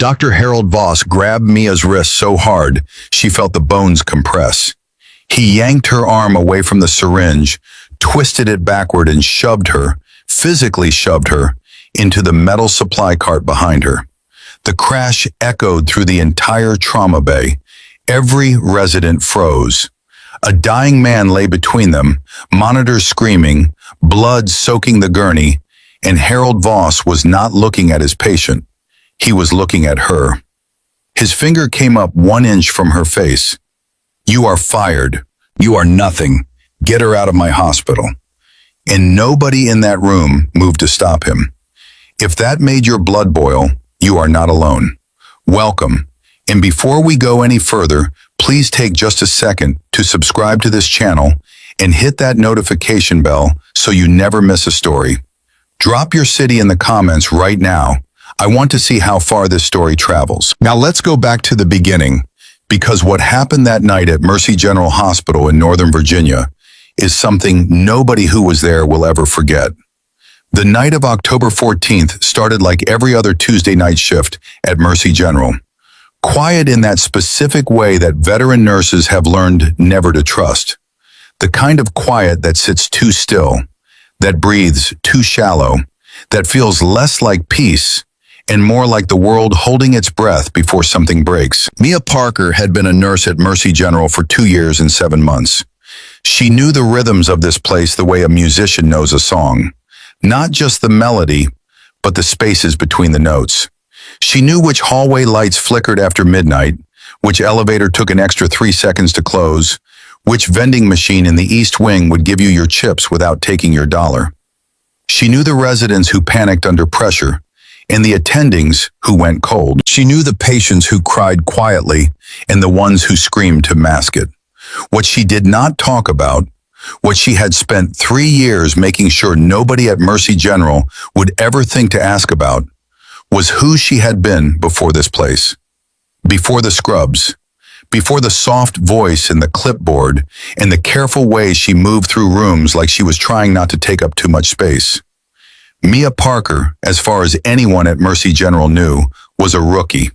Dr. Harold Voss grabbed Mia's wrist so hard she felt the bones compress. He yanked her arm away from the syringe, twisted it backward and physically shoved her, into the metal supply cart behind her. The crash echoed through the entire trauma bay. Every resident froze. A dying man lay between them, monitors screaming, blood soaking the gurney, and Harold Voss was not looking at his patient. He was looking at her. His finger came up 1 inch from her face. "You are fired. You are nothing. Get her out of my hospital." And nobody in that room moved to stop him. If that made your blood boil, you are not alone. Welcome. And before we go any further, please take just a second to subscribe to this channel and hit that notification bell so you never miss a story. Drop your city in the comments right now. I want to see how far this story travels. Now let's go back to the beginning, because what happened that night at Mercy General Hospital in Northern Virginia is something nobody who was there will ever forget. The night of October 14th started like every other Tuesday night shift at Mercy General. Quiet in that specific way that veteran nurses have learned never to trust. The kind of quiet that sits too still, that breathes too shallow, that feels less like peace and more like the world holding its breath before something breaks. Mia Parker had been a nurse at Mercy General for 2 years and 7 months. She knew the rhythms of this place the way a musician knows a song. Not just the melody, but the spaces between the notes. She knew which hallway lights flickered after midnight, which elevator took an extra 3 seconds to close, which vending machine in the East Wing would give you your chips without taking your dollar. She knew the residents who panicked under pressure, and the attendings who went cold. She knew the patients who cried quietly and the ones who screamed to mask it. What she did not talk about, what she had spent 3 years making sure nobody at Mercy General would ever think to ask about, was who she had been before this place. Before the scrubs, before the soft voice and the clipboard, and the careful way she moved through rooms like she was trying not to take up too much space. Mia Parker, as far as anyone at Mercy General knew, was a rookie.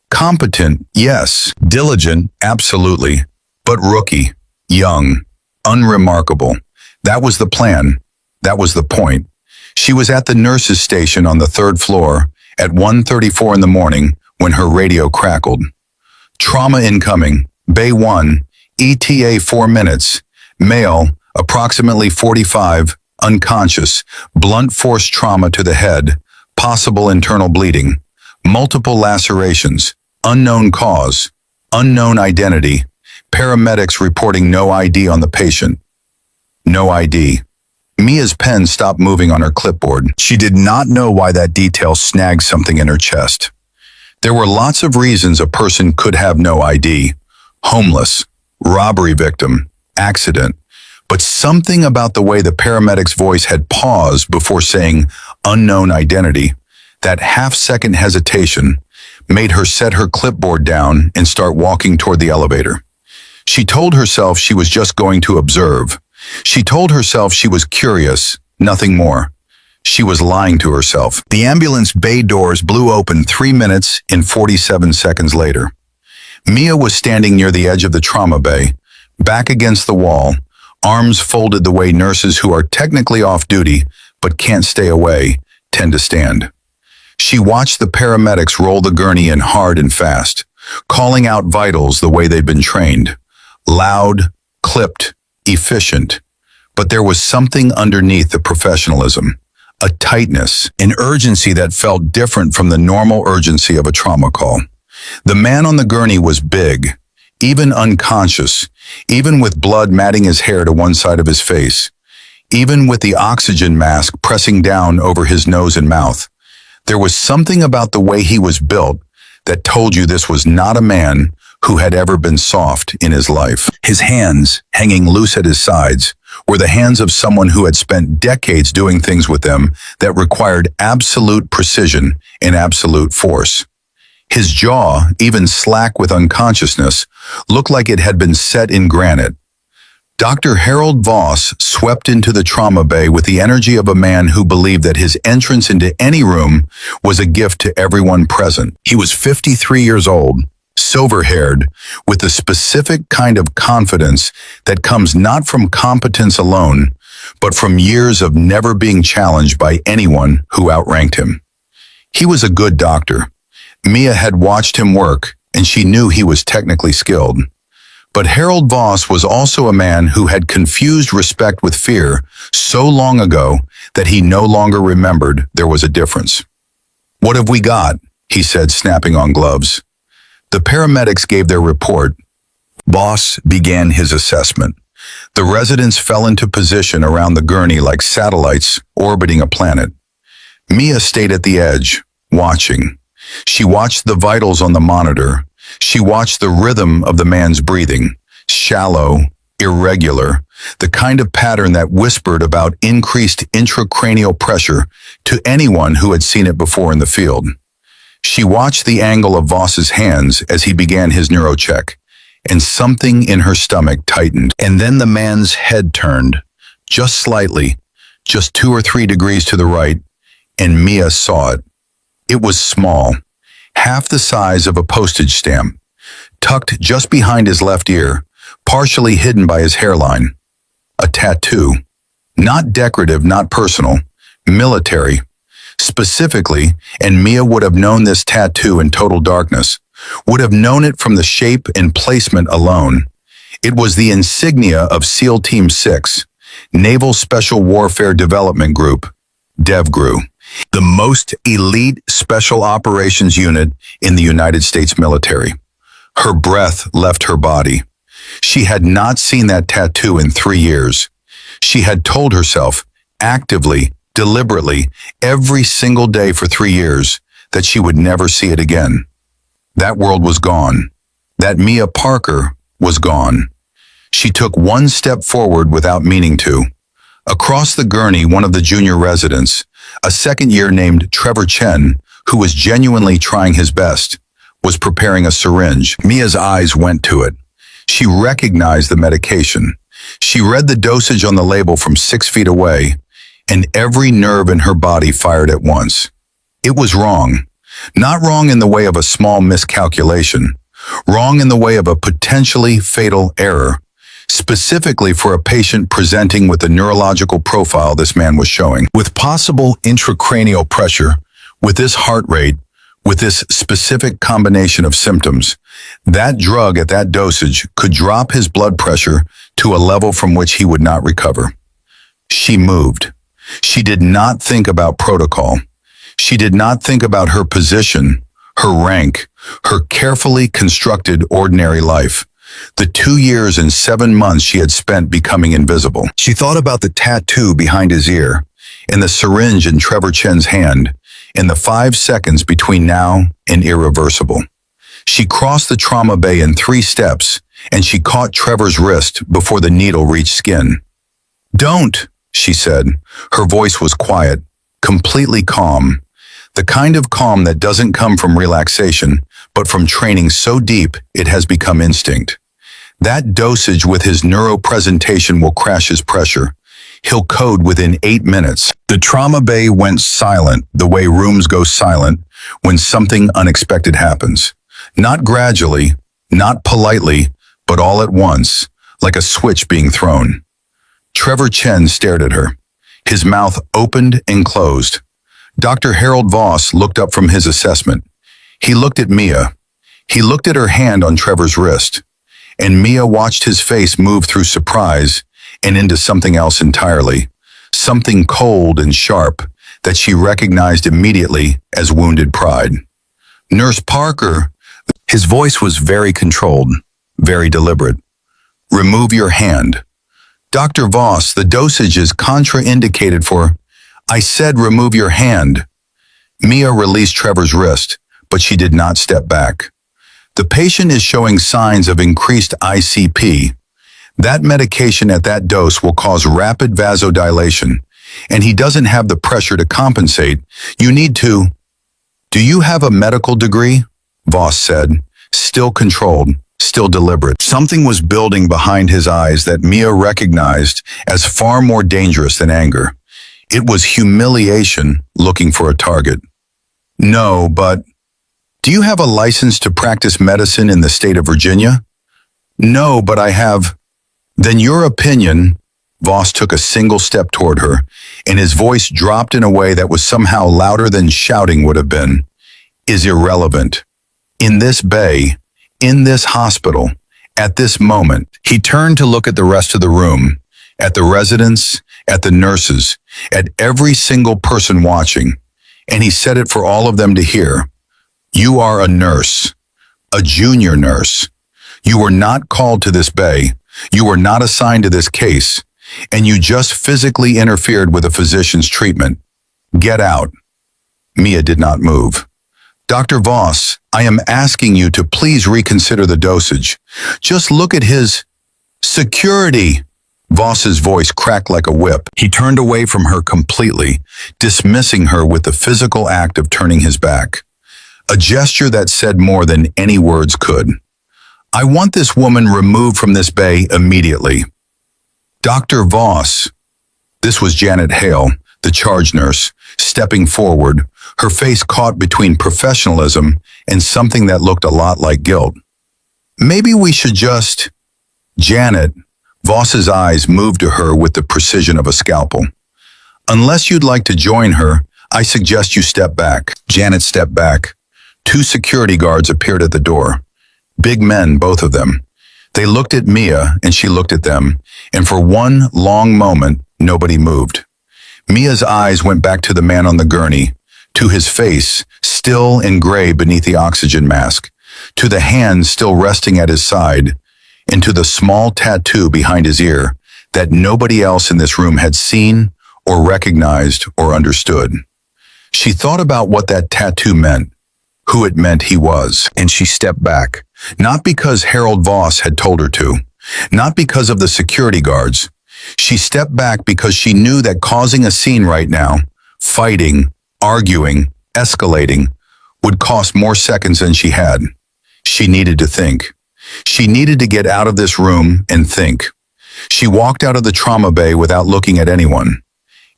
Competent, yes. Diligent, absolutely. But rookie, young, unremarkable. That was the plan. That was the point. She was at the nurses' station on the 3rd floor at 1:34 in the morning when her radio crackled. Trauma incoming, Bay 1, ETA 4 minutes, male, approximately 45, unconscious, blunt force trauma to the head, possible internal bleeding, multiple lacerations, unknown cause, unknown identity, paramedics reporting no ID on the patient. No ID. Mia's pen stopped moving on her clipboard. She did not know why that detail snagged something in her chest. There were lots of reasons a person could have no ID. Homeless, robbery victim, accident. But something about the way the paramedic's voice had paused before saying unknown identity, that half-second hesitation, made her set her clipboard down and start walking toward the elevator. She told herself she was just going to observe. She told herself she was curious, nothing more. She was lying to herself. The ambulance bay doors blew open 3 minutes and 47 seconds later. Mia was standing near the edge of the trauma bay, back against the wall, arms folded the way nurses who are technically off duty but can't stay away tend to stand. She watched the paramedics roll the gurney in hard and fast, calling out vitals the way they'd been trained. Loud, clipped, efficient. But there was something underneath the professionalism, a tightness, an urgency that felt different from the normal urgency of a trauma call. The man on the gurney was big, even unconscious, even with blood matting his hair to one side of his face, even with the oxygen mask pressing down over his nose and mouth. There was something about the way he was built that told you this was not a man who had ever been soft in his life. His hands, hanging loose at his sides, were the hands of someone who had spent decades doing things with them that required absolute precision and absolute force. His jaw, even slack with unconsciousness, looked like it had been set in granite. Dr. Harold Voss swept into the trauma bay with the energy of a man who believed that his entrance into any room was a gift to everyone present. He was 53 years old, silver-haired, with a specific kind of confidence that comes not from competence alone, but from years of never being challenged by anyone who outranked him. He was a good doctor. Mia had watched him work, and she knew he was technically skilled. But Harold Voss was also a man who had confused respect with fear so long ago that he no longer remembered there was a difference. "What have we got?" he said, snapping on gloves. The paramedics gave their report. Voss began his assessment. The residents fell into position around the gurney like satellites orbiting a planet. Mia stayed at the edge, watching. She watched the vitals on the monitor. She watched the rhythm of the man's breathing, shallow, irregular, the kind of pattern that whispered about increased intracranial pressure to anyone who had seen it before in the field. She watched the angle of Voss's hands as he began his neurocheck, and something in her stomach tightened. And then the man's head turned, just slightly, just 2 or 3 degrees to the right, and Mia saw it. It was small, half the size of a postage stamp, tucked just behind his left ear, partially hidden by his hairline. A tattoo. Not decorative, not personal, military. Specifically, and Mia would have known this tattoo in total darkness, would have known it from the shape and placement alone. It was the insignia of SEAL Team 6, Naval Special Warfare Development Group, DevGRU, the most elite special operations unit in the United States military. Her breath left her body. She had not seen that tattoo in 3 years. She had told herself, actively, deliberately, every single day for 3 years, that she would never see it again. That world was gone. That Mia Parker was gone. She took one step forward without meaning to. Across the gurney, one of the junior residents, a second year named Trevor Chen, who was genuinely trying his best, was preparing a syringe. Mia's eyes went to it. She recognized the medication. She read the dosage on the label from 6 feet away, and every nerve in her body fired at once. It was wrong. Not wrong in the way of a small miscalculation. Wrong in the way of a potentially fatal error, specifically for a patient presenting with the neurological profile this man was showing. With possible intracranial pressure, with this heart rate, with this specific combination of symptoms, that drug at that dosage could drop his blood pressure to a level from which he would not recover. She moved. She did not think about protocol. She did not think about her position, her rank, her carefully constructed ordinary life. The 2 years and 7 months she had spent becoming invisible. She thought about the tattoo behind his ear, and the syringe in Trevor Chen's hand, in the 5 seconds between now and irreversible. She crossed the trauma bay in 3 steps, and she caught Trevor's wrist before the needle reached skin. "Don't," she said. Her voice was quiet, completely calm. The kind of calm that doesn't come from relaxation, but from training so deep it has become instinct. That dosage with his neuropresentation will crash his pressure. He'll code within 8 minutes. The trauma bay went silent the way rooms go silent when something unexpected happens. Not gradually, not politely, but all at once, like a switch being thrown. Trevor Chen stared at her. His mouth opened and closed. Dr. Harold Voss looked up from his assessment. He looked at Mia. He looked at her hand on Trevor's wrist. And Mia watched his face move through surprise and into something else entirely. Something cold and sharp that she recognized immediately as wounded pride. "Nurse Parker." His voice was very controlled, very deliberate. "Remove your hand." "Dr. Voss, the dosage is contraindicated for—" "I said remove your hand." Mia released Trevor's wrist, but she did not step back. "The patient is showing signs of increased ICP. That medication at that dose will cause rapid vasodilation, and he doesn't have the pressure to compensate. You need to—" "Do you have a medical degree?" Voss said, still controlled, still deliberate. Something was building behind his eyes that Mia recognized as far more dangerous than anger. It was humiliation looking for a target. No, but do you have a license to practice medicine in the state of Virginia? No, but I have. Then your opinion, Voss took a single step toward her, and his voice dropped in a way that was somehow louder than shouting would have been, is irrelevant. In this bay, in this hospital, at this moment, he turned to look at the rest of the room, at the residents, at the nurses, at every single person watching, and he said it for all of them to hear. You are a nurse, a junior nurse. You were not called to this bay. You were not assigned to this case, and you just physically interfered with a physician's treatment. Get out. Mia did not move. Dr. Voss, I am asking you to please reconsider the dosage. Just look at his security. Voss's voice cracked like a whip. He turned away from her completely, dismissing her with the physical act of turning his back. A gesture that said more than any words could. I want this woman removed from this bay immediately. Dr. Voss. This was Janet Hale, the charge nurse, stepping forward, her face caught between professionalism and something that looked a lot like guilt. Maybe we should just... Janet. Voss's eyes moved to her with the precision of a scalpel. Unless you'd like to join her, I suggest you step back. Janet stepped back. 2 security guards appeared at the door. Big men, both of them. They looked at Mia, and she looked at them, and for one long moment, nobody moved. Mia's eyes went back to the man on the gurney, to his face, still in gray beneath the oxygen mask, to the hands still resting at his side, and to the small tattoo behind his ear that nobody else in this room had seen or recognized or understood. She thought about what that tattoo meant, who it meant he was, and she stepped back, not because Harold Voss had told her to, not because of the security guards. She stepped back because she knew that causing a scene right now, fighting, arguing, escalating, would cost more seconds than she had. She needed to think. She needed to get out of this room and think. She walked out of the trauma bay without looking at anyone.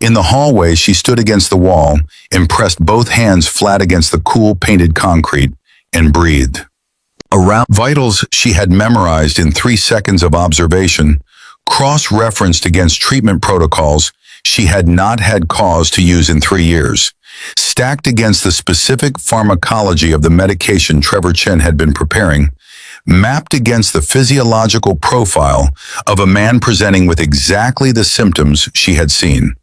In the hallway, she stood against the wall and pressed both hands flat against the cool painted concrete and breathed. Around vitals she had memorized in 3 seconds of observation, cross-referenced against treatment protocols she had not had cause to use in 3 years, stacked against the specific pharmacology of the medication Trevor Chen had been preparing, mapped against the physiological profile of a man presenting with exactly the symptoms she had seen.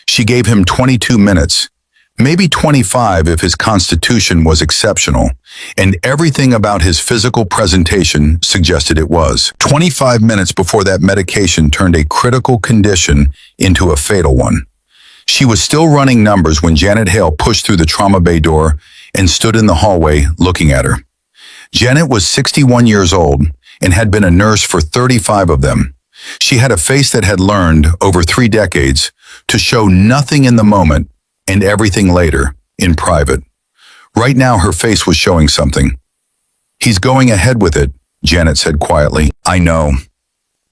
She gave him 22 minutes, maybe 25 if his constitution was exceptional, and everything about his physical presentation suggested it was. 25 minutes before that medication turned a critical condition into a fatal one. She was still running numbers when Janet Hale pushed through the trauma bay door and stood in the hallway looking at her. Janet was 61 years old and had been a nurse for 35 of them. She had a face that had learned, over 3 decades, to show nothing in the moment and everything later, in private. Right now, her face was showing something. He's going ahead with it, Janet said quietly. I know.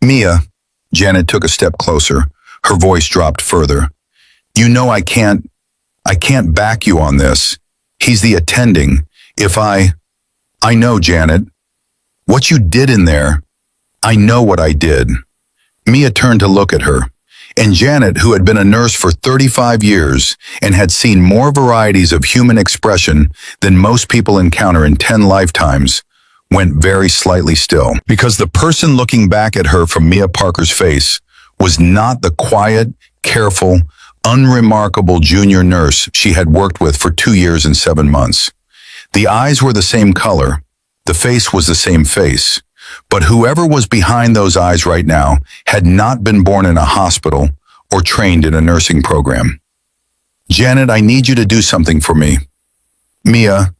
Mia, Janet took a step closer. Her voice dropped further. You know I can't back you on this. He's the attending. I know, Janet. What you did in there, I know what I did. Mia turned to look at her, and Janet, who had been a nurse for 35 years and had seen more varieties of human expression than most people encounter in 10 lifetimes, went very slightly still. Because the person looking back at her from Mia Parker's face was not the quiet, careful, unremarkable junior nurse she had worked with for 2 years and 7 months. The eyes were the same color, the face was the same face, but whoever was behind those eyes right now had not been born in a hospital or trained in a nursing program. Janet, I need you to do something for me. Mia,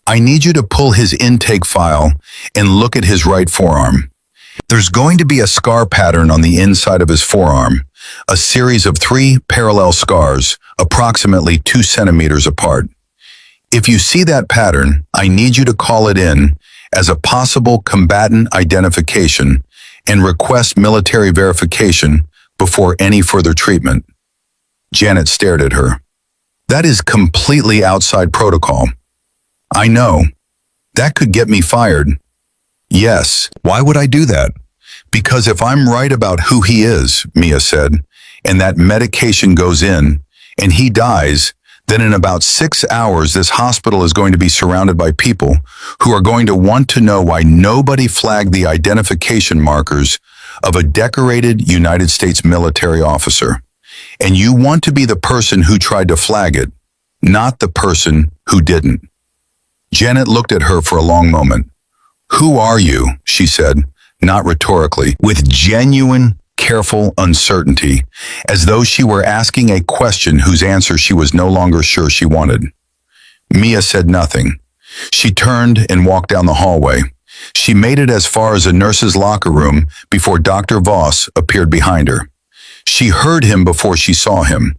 I need you to pull his intake file and look at his right forearm. There's going to be a scar pattern on the inside of his forearm, a series of 3 parallel scars, approximately 2 centimeters apart. If you see that pattern, I need you to call it in as a possible combatant identification and request military verification before any further treatment. Janet stared at her. That is completely outside protocol. I know. That could get me fired. Yes. Why would I do that? Because if I'm right about who he is, Mia said, and that medication goes in, and he dies, then in about 6 hours this hospital is going to be surrounded by people who are going to want to know why nobody flagged the identification markers of a decorated United States military officer. And you want to be the person who tried to flag it, not the person who didn't. Janet looked at her for a long moment. Who are you? She said, not rhetorically, with genuine, careful uncertainty, as though she were asking a question whose answer she was no longer sure she wanted. Mia said nothing. She turned and walked down the hallway. She made it as far as a nurse's locker room before Dr. Voss appeared behind her. She heard him before she saw him.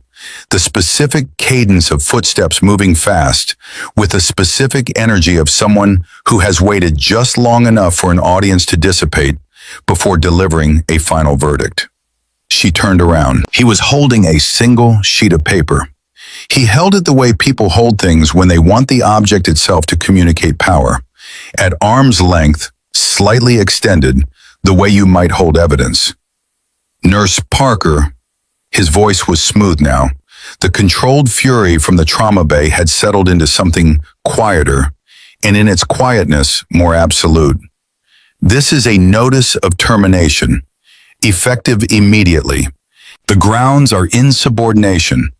The specific cadence of footsteps moving fast, with the specific energy of someone who has waited just long enough for an audience to dissipate before delivering a final verdict. She turned around. He was holding a single sheet of paper. He held it the way people hold things when they want the object itself to communicate power, at arm's length, slightly extended, the way you might hold evidence. Nurse Parker. His voice was smooth now. The controlled fury from the trauma bay had settled into something quieter, and in its quietness, more absolute. This is a notice of termination, effective immediately. The grounds are insubordination,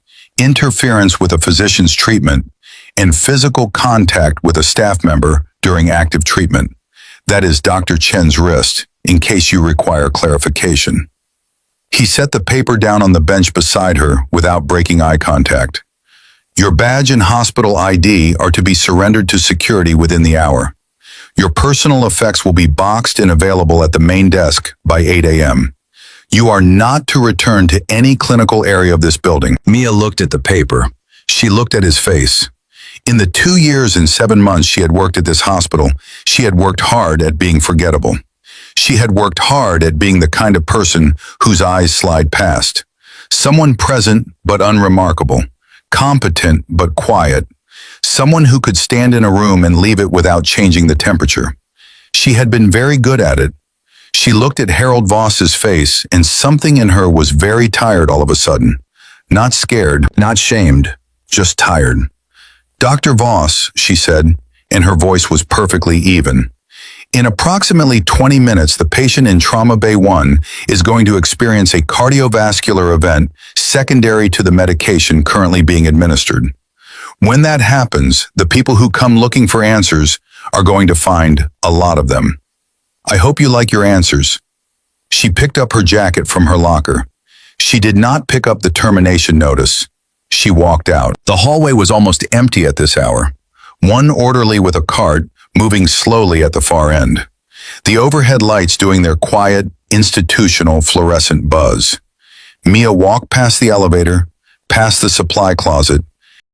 interference with a physician's treatment, and physical contact with a staff member during active treatment. That is Dr. Chen's wrist, in case you require clarification. He set the paper down on the bench beside her without breaking eye contact. Your badge and hospital ID are to be surrendered to security within the hour. Your personal effects will be boxed and available at the main desk by 8 a.m. You are not to return to any clinical area of this building. Mia looked at the paper. She looked at his face. In the 2 years and 7 months she had worked at this hospital, she had worked hard at being forgettable. She had worked hard at being the kind of person whose eyes slide past. Someone present but unremarkable, competent but quiet. Someone who could stand in a room and leave it without changing the temperature. She had been very good at it. She looked at Harold Voss's face, and something in her was very tired all of a sudden. Not scared, not shamed, just tired. Dr. Voss, she said, and her voice was perfectly even. In approximately 20 minutes, the patient in Trauma Bay 1 is going to experience a cardiovascular event secondary to the medication currently being administered. When that happens, the people who come looking for answers are going to find a lot of them. I hope you like your answers. She picked up her jacket from her locker. She did not pick up the termination notice. She walked out. The hallway was almost empty at this hour. One orderly with a cart moving slowly at the far end. The overhead lights doing their quiet, institutional fluorescent buzz. Mia walked past the elevator, past the supply closet,